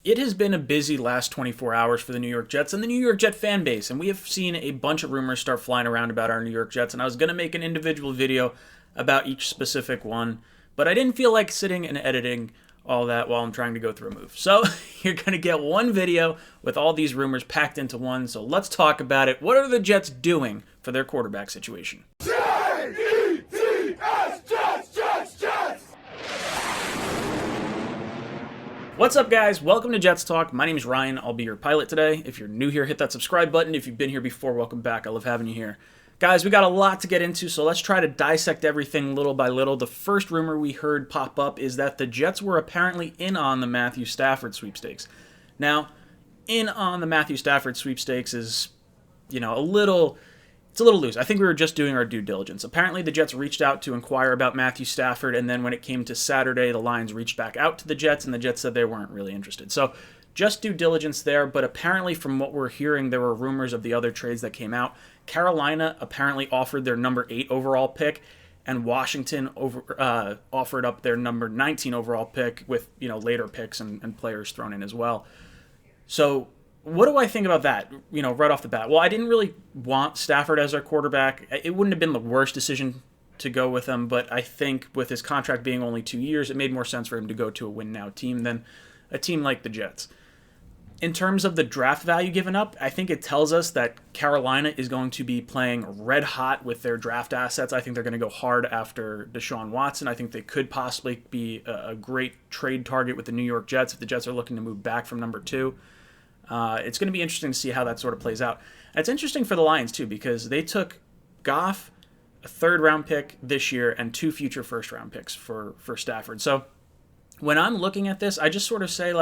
It has been a busy last 24 hours for the New York Jets and the New York Jet fan base, and we have seen a bunch of rumors start flying around about our New York Jets, and I was going to make an individual video about each specific one, but I didn't feel like sitting and editing all that while I'm trying to go through a move. So you're going to get one video with all these rumors packed into one, so let's talk about it. What are the Jets doing for their quarterback situation? What's up, guys? Welcome to Jets Talk. My name is Ryan. I'll be your pilot today. If you're new here, hit that subscribe button. If you've been here before, welcome back. I love having you here. Guys, we got a lot to get into, so let's try to dissect everything little by little. The first rumor we heard pop up is that the Jets were apparently in on the Matthew Stafford sweepstakes. Now, in on the Matthew Stafford sweepstakes is, it's a little loose. I think we were just doing our due diligence. Apparently, the Jets reached out to inquire about Matthew Stafford, and then when it came to Saturday, the Lions reached back out to the Jets, and the Jets said they weren't really interested. So, just due diligence there, but apparently from what we're hearing, there were rumors of the other trades that came out. Carolina apparently offered their number 8 overall pick, and Washington offered up their number 19 overall pick with later picks and players thrown in as well. So, what do I think about that, right off the bat? Well, I didn't really want Stafford as our quarterback. It wouldn't have been the worst decision to go with him, but I think with his contract being only 2 years, it made more sense for him to go to a win-now team than a team like the Jets. In terms of the draft value given up, I think it tells us that Carolina is going to be playing red hot with their draft assets. I think they're going to go hard after Deshaun Watson. I think they could possibly be a great trade target with the New York Jets if the Jets are looking to move back from number 2. It's going to be interesting to see how that sort of plays out. And it's interesting for the Lions, too, because they took Goff, a third-round pick this year, and 2 future first-round picks for Stafford. So when I'm looking at this, I just sort of say,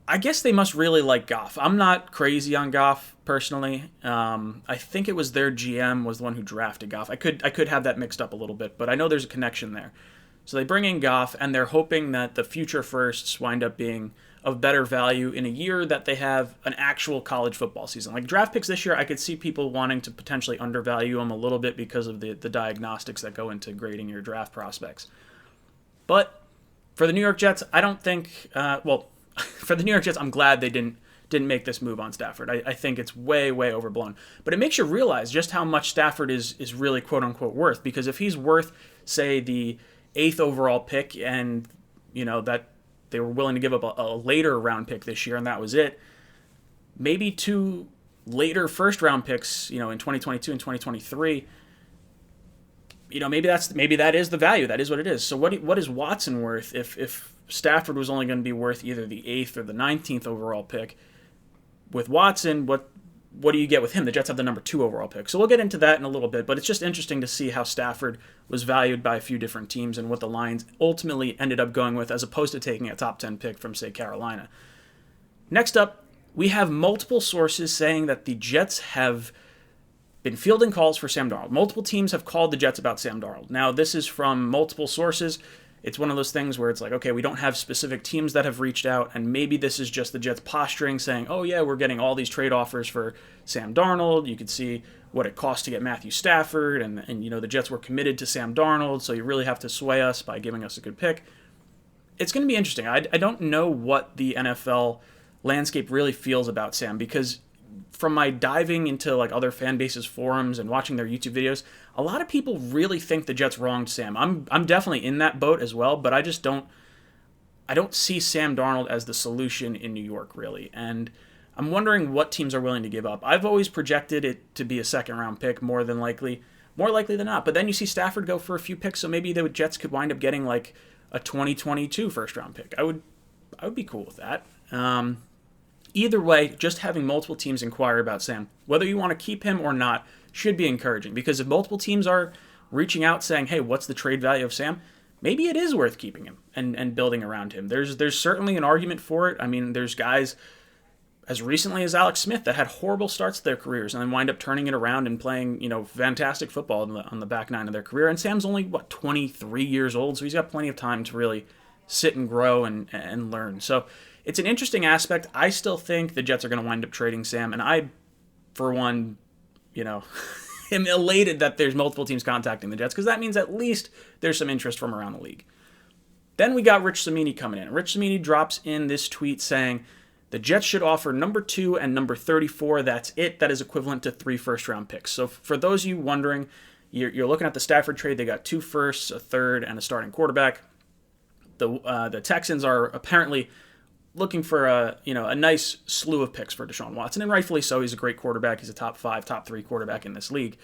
I guess they must really like Goff. I'm not crazy on Goff, personally. I think it was their GM was the one who drafted Goff. I could have that mixed up a little bit, but I know there's a connection there. So they bring in Goff, and they're hoping that the future firsts wind up being of better value in a year that they have an actual college football season. Like draft picks this year, I could see people wanting to potentially undervalue them a little bit because of the diagnostics that go into grading your draft prospects. But for the New York Jets, I don't think, for the New York Jets, I'm glad they didn't make this move on Stafford. I think it's way, way overblown. But it makes you realize just how much Stafford is really quote-unquote worth, because if he's worth, say, the 8th overall pick and, that they were willing to give up a later round pick this year, and that was it. Maybe 2 later first round picks, in 2022 and 2023. Maybe that is the value. That is what it is. So what is Watson worth if Stafford was only going to be worth either the 8th or the 19th overall pick? With Watson, what do you get with him? The Jets have the number 2 overall pick. So we'll get into that in a little bit, but it's just interesting to see how Stafford was valued by a few different teams and what the Lions ultimately ended up going with as opposed to taking a top 10 pick from, say, Carolina. Next up, we have multiple sources saying that the Jets have been fielding calls for Sam Darnold. Multiple teams have called the Jets about Sam Darnold. Now, this is from multiple sources. It's one of those things where it's like, okay, we don't have specific teams that have reached out, and maybe this is just the Jets posturing, saying, oh yeah, we're getting all these trade offers for Sam Darnold. You could see what it cost to get Matthew Stafford, and the Jets were committed to Sam Darnold, so you really have to sway us by giving us a good pick. It's going to be interesting. I don't know what the NFL landscape really feels about Sam, because from my diving into other fan bases forums and watching their YouTube videos, a lot of people really think the Jets wronged Sam. I'm definitely in that boat as well, but I don't see Sam Darnold as the solution in New York, really. And I'm wondering what teams are willing to give up. I've always projected it to be a second-round pick more likely than not. But then you see Stafford go for a few picks, so maybe the Jets could wind up getting a 2022 first-round pick. I would be cool with that. Either way, just having multiple teams inquire about Sam, whether you want to keep him or not, should be encouraging. Because if multiple teams are reaching out saying, hey, what's the trade value of Sam? Maybe it is worth keeping him and building around him. There's certainly an argument for it. I mean, there's guys as recently as Alex Smith that had horrible starts to their careers and then wind up turning it around and playing, fantastic football on the back nine of their career. And Sam's only, 23 years old, so he's got plenty of time to really sit and grow and learn. So it's an interesting aspect. I still think the Jets are going to wind up trading Sam, and I, for one, am elated that there's multiple teams contacting the Jets, because that means at least there's some interest from around the league. Then we got Rich Cimini coming in. Rich Cimini drops in this tweet saying, the Jets should offer number 2 and number 34. That's it. That is equivalent to 3 first-round picks. So for those of you wondering, you're looking at the Stafford trade. They got 2 firsts, a third, and a starting quarterback. The Texans are apparently looking for a nice slew of picks for Deshaun Watson, and rightfully so. He's a great quarterback. He's a top 5, top 3 quarterback in this league.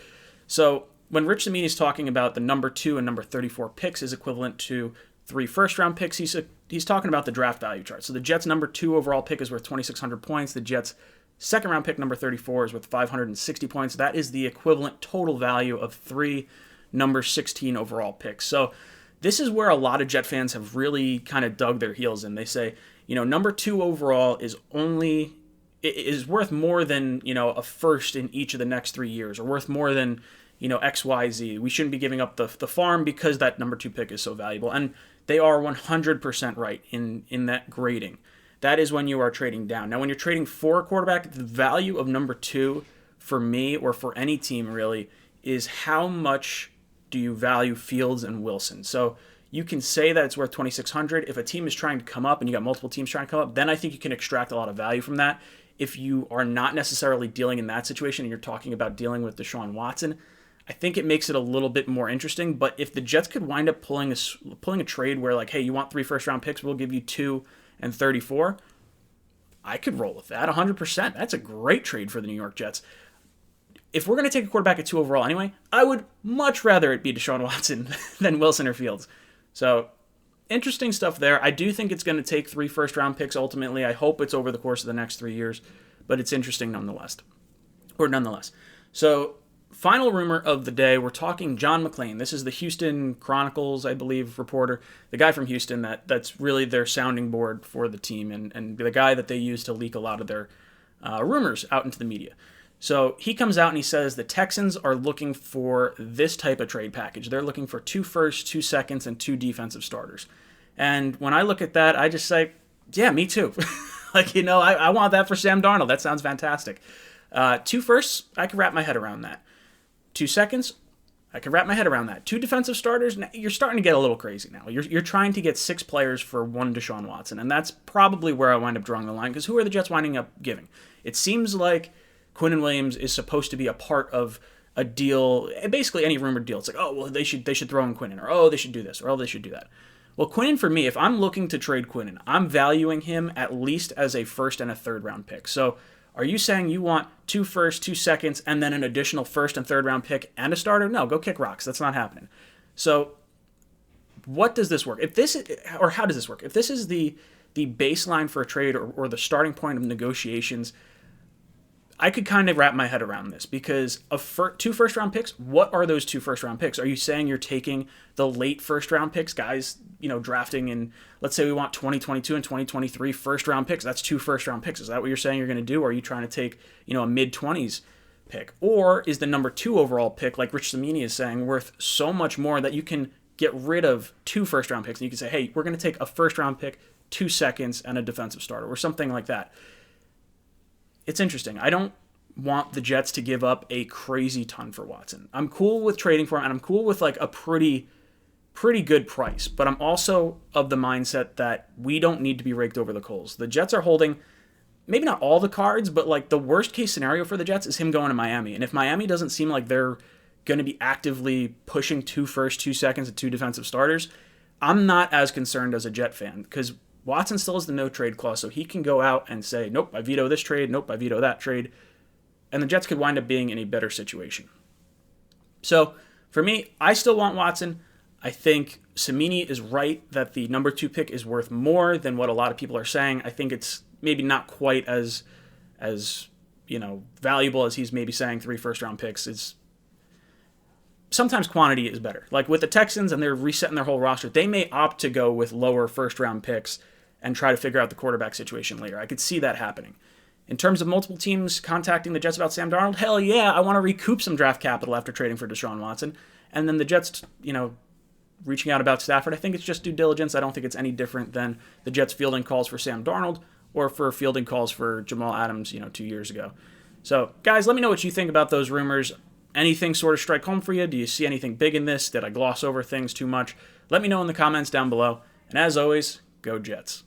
So when Rich Cimini is talking about the number 2 and number 34 picks is equivalent to 3 first-round picks, he's talking about the draft value chart. So the Jets' number 2 overall pick is worth 2,600 points. The Jets' second-round pick, number 34, is worth 560 points. That is the equivalent total value of 3 number 16 overall picks. So this is where a lot of Jet fans have really kind of dug their heels in. They say, number 2 overall is worth more than, a first in each of the next 3 years, or worth more than, XYZ. We shouldn't be giving up the farm because that number 2 pick is so valuable. And they are 100% right in that grading. That is when you are trading down. Now, when you're trading for a quarterback, the value of number 2 for me, or for any team really, is how much do you value Fields and Wilson. So you can say that it's worth 2,600. If a team is trying to come up and you got multiple teams trying to come up, then I think you can extract a lot of value from that. If you are not necessarily dealing in that situation and you're talking about dealing with Deshaun Watson, I think it makes it a little bit more interesting. But if the Jets could wind up pulling a trade where, like, hey, you want 3 first-round picks, we'll give you 2 and 34, I could roll with that 100%. That's a great trade for the New York Jets. If we're going to take a quarterback at 2 overall anyway, I would much rather it be Deshaun Watson than Wilson or Fields. So, interesting stuff there. I do think it's going to take 3 first-round picks ultimately. I hope it's over the course of the next 3 years, but it's interesting nonetheless. So, final rumor of the day, we're talking John McClain. This is the Houston Chronicles, I believe, reporter, the guy from Houston that's really their sounding board for the team and the guy that they use to leak a lot of their rumors out into the media. So he comes out and he says the Texans are looking for this type of trade package. They're looking for 2 firsts, 2 seconds, and 2 defensive starters. And when I look at that, I just say, yeah, me too. I want that for Sam Darnold. That sounds fantastic. 2 firsts, I can wrap my head around that. 2 seconds, I can wrap my head around that. 2 defensive starters, you're starting to get a little crazy now. You're trying to get 6 players for 1 Deshaun Watson, and that's probably where I wind up drawing the line, because who are the Jets winding up giving? It seems like Quinnen Williams is supposed to be a part of a deal, basically any rumored deal. It's like, oh, well, they should throw in Quinnen, or oh, they should do this, or oh, they should do that. Well, Quinnen, for me, if I'm looking to trade Quinnen, I'm valuing him at least as a first and a third round pick. So are you saying you want 2 firsts, 2 seconds, and then an additional first and third round pick and a starter? No, go kick rocks. That's not happening. So what does this work? How does this work? If this is the baseline for a trade or the starting point of negotiations, I could kind of wrap my head around this, because of 2 first-round picks, what are those 2 first-round picks? Are you saying you're taking the late first-round picks, guys, drafting in, let's say we want 2022 and 2023 first-round picks, that's 2 first-round picks. Is that what you're saying you're going to do? Or are you trying to take, a mid-20s pick? Or is the number 2 overall pick, like Rich Cimini is saying, worth so much more that you can get rid of 2 first-round picks and you can say, hey, we're going to take a first-round pick, 2 seconds, and a defensive starter, or something like that? It's interesting. I don't want the Jets to give up a crazy ton for Watson. I'm cool with trading for him, and I'm cool with like a pretty good price, but I'm also of the mindset that we don't need to be raked over the coals. The Jets are holding maybe not all the cards, but like the worst case scenario for the Jets is him going to Miami. And if Miami doesn't seem like they're going to be actively pushing 2 firsts, 2 seconds, and 2 defensive starters, I'm not as concerned as a Jet fan, because Watson still has the no trade clause, so he can go out and say, nope, I veto this trade, nope, I veto that trade, and the Jets could wind up being in a better situation. So, for me, I still want Watson. I think Cimini is right that the number 2 pick is worth more than what a lot of people are saying. I think it's maybe not quite as valuable as he's maybe saying 3 first-round picks. Sometimes quantity is better. Like with the Texans, and they're resetting their whole roster, they may opt to go with lower first-round picks and try to figure out the quarterback situation later. I could see that happening. In terms of multiple teams contacting the Jets about Sam Darnold, hell yeah, I want to recoup some draft capital after trading for Deshaun Watson. And then the Jets, reaching out about Stafford, I think it's just due diligence. I don't think it's any different than the Jets fielding calls for Sam Darnold or for fielding calls for Jamal Adams, 2 years ago. So, guys, let me know what you think about those rumors. Anything sort of strike home for you? Do you see anything big in this? Did I gloss over things too much? Let me know in the comments down below. And as always, go Jets.